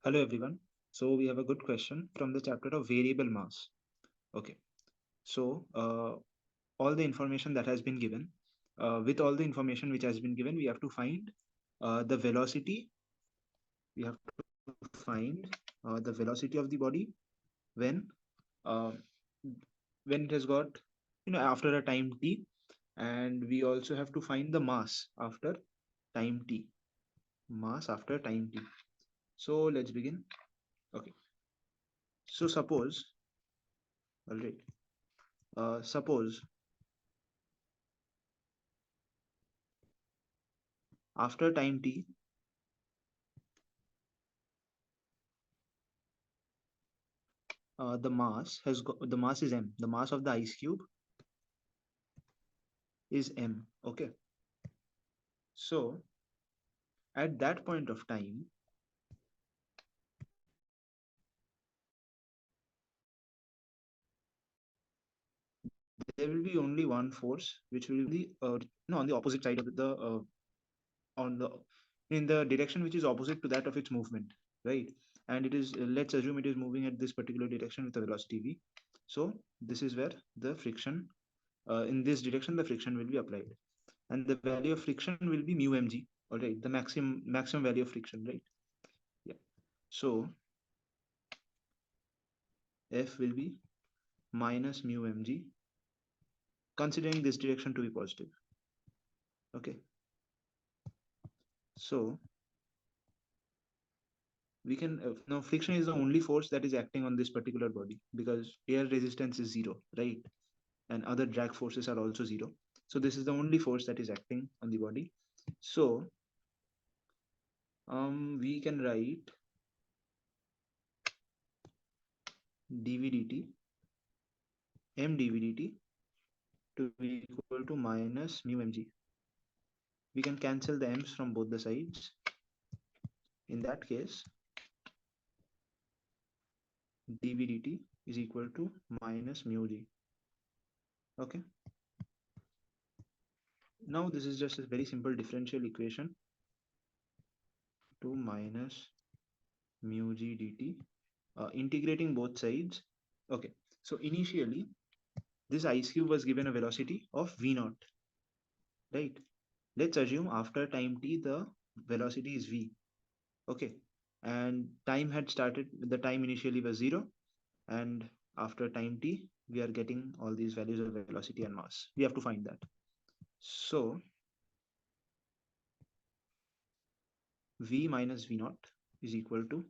Hello everyone. So we have a good question from the chapter of variable mass. Okay. So all the information that has been given, with all the information which has been given, we have to find the velocity. We have to find the velocity of the body when uh, when it has got after a time t, and we also have to find the mass after time t. Mass after time t. So let's begin. Okay. So suppose, all right. Suppose after time t, the mass is m. The mass of the ice cube is m. Okay. So at that point of time, there will be only one force which will be on the opposite side of the on the in the direction which is opposite to that of its movement, right? And it is let's assume it is moving at this particular direction with a velocity v. So this is where the friction in this direction the friction will be applied, and the value of friction will be mu mg. All right, the maximum value of friction, right? Yeah. So F will be minus mu mg, considering this direction to be positive. Okay. So we can now friction is the only force that is acting on this particular body because air resistance is zero, right? And other drag forces are also zero. So this is the only force that is acting on the body. So we can write dv dt, m dv dt to be equal to minus mu mg. We can cancel the m's from both the sides. In that case, dv dt is equal to minus mu g. Okay. Now this is just a very simple differential equation to minus mu g dt, integrating both sides. Okay. So initially, this ice cube was given a velocity of v naught, right? Let's assume after time t the velocity is v. Okay. And time had started, the time initially was zero, and after time t we are getting all these values of velocity and mass. We have to find that. So v minus v naught is equal to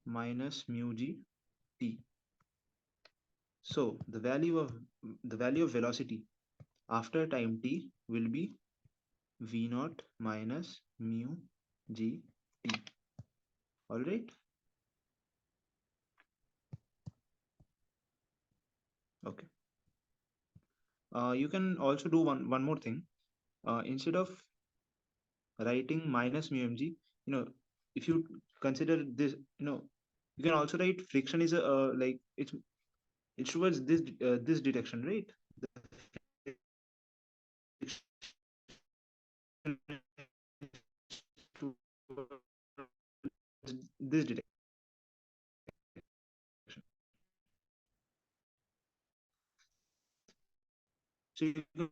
minus mu g t. So the value of velocity after time t will be v naught minus mu g t. All right. Okay. You can also do one more thing. Instead of writing minus mu mg, if you consider this, you can also write friction is a like it's towards this direction, right? The friction is towards this direction. So you can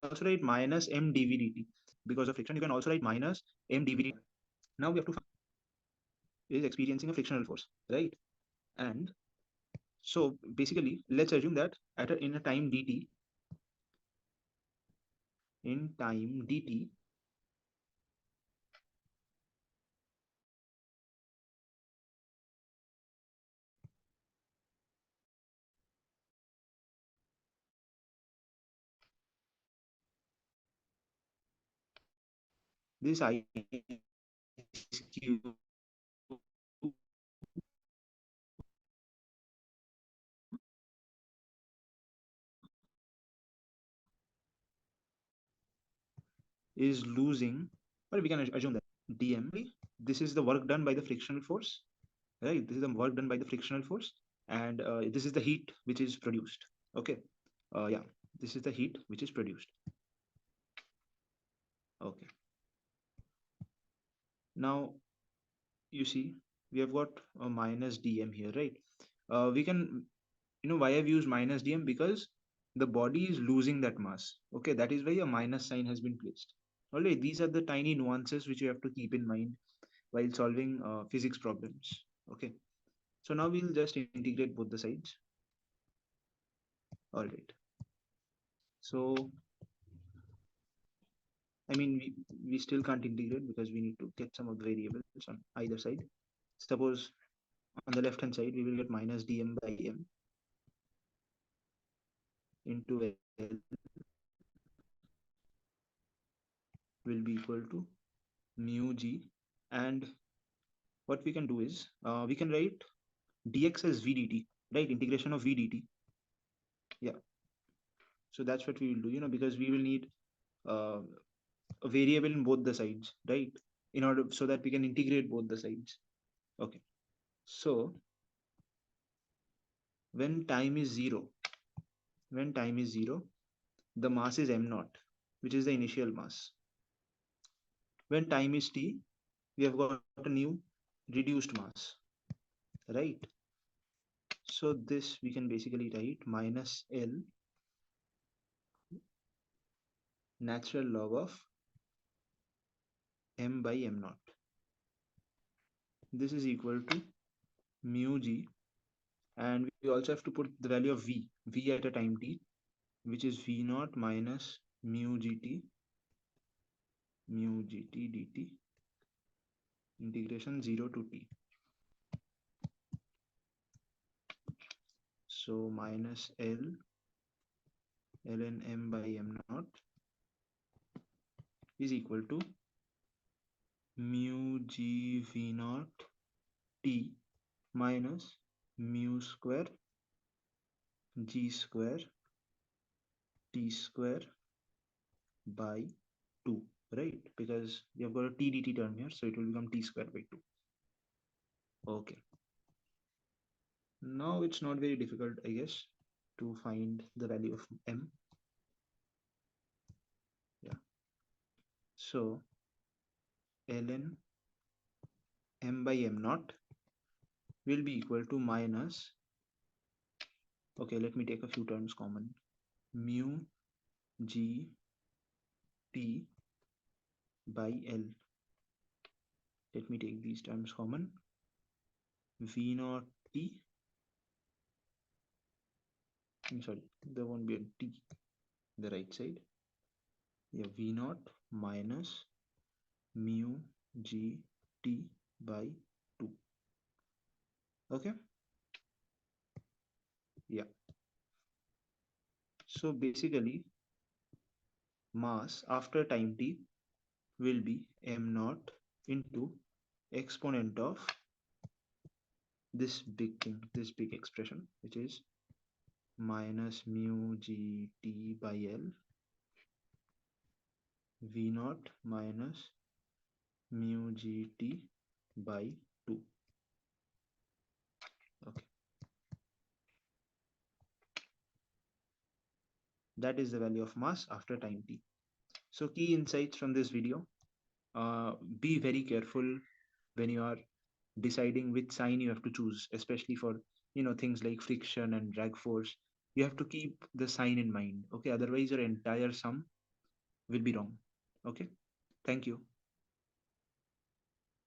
also write minus m dv dt because of friction. You can also write minus m dv dt. Now we have to find is experiencing a frictional force, right? And so basically, let's assume that in a time dt, this ice cube is losing, or we can assume that dm, this is the work done by the frictional force, right? This is the work done by the frictional force, and this is the heat which is produced. Okay. Yeah, this is the heat which is produced. Okay. Now you see we have got a minus dm here, right? We can, why I've used minus dm, because the body is losing that mass. Okay, that is why a minus sign has been placed. All right, these are the tiny nuances which you have to keep in mind while solving physics problems. Okay, so now we'll just integrate both the sides. All right, so I mean, we still can't integrate because we need to get some of the variables on either side. Suppose on the left hand side, we will get minus dm by m into L will be equal to mu g. And what we can do is, we can write dx as v dt, right? Integration of v dt. Yeah. So that's what we will do, because we will need uh, a variable in both the sides, right? In order so that we can integrate both the sides. Okay. So when time is zero, when time is zero, the mass is m naught, which is the initial mass. When time is t, we have got a new reduced mass, right? So this we can basically write minus L natural log of m by m naught. This is equal to mu g, and we also have to put the value of v at a time t, which is v naught minus mu gt dt integration 0 to t. So minus L ln m by m naught is equal to mu g v naught t minus mu square g square t square by 2, right? Because we have got a t dt term here, so it will become t square by 2. Okay. Now it's not very difficult, I guess, to find the value of m. Yeah. So ln m by m naught will be equal to minus, okay, let me take a few terms common, mu g t by L. Let me take these terms common. V naught t. I'm sorry, there won't be a t the right side. Yeah, V naught minus mu g t by 2. Okay. Yeah. So basically, mass after time t will be m naught into exponent of this big thing, this big expression, which is minus mu g t by L v naught minus mu gt by 2. Okay, that is the value of mass after time t. So key insights from this video: be very careful when you are deciding which sign you have to choose, especially for things like friction and drag force. You have to keep the sign in mind. Okay, otherwise your entire sum will be wrong. Okay, thank you.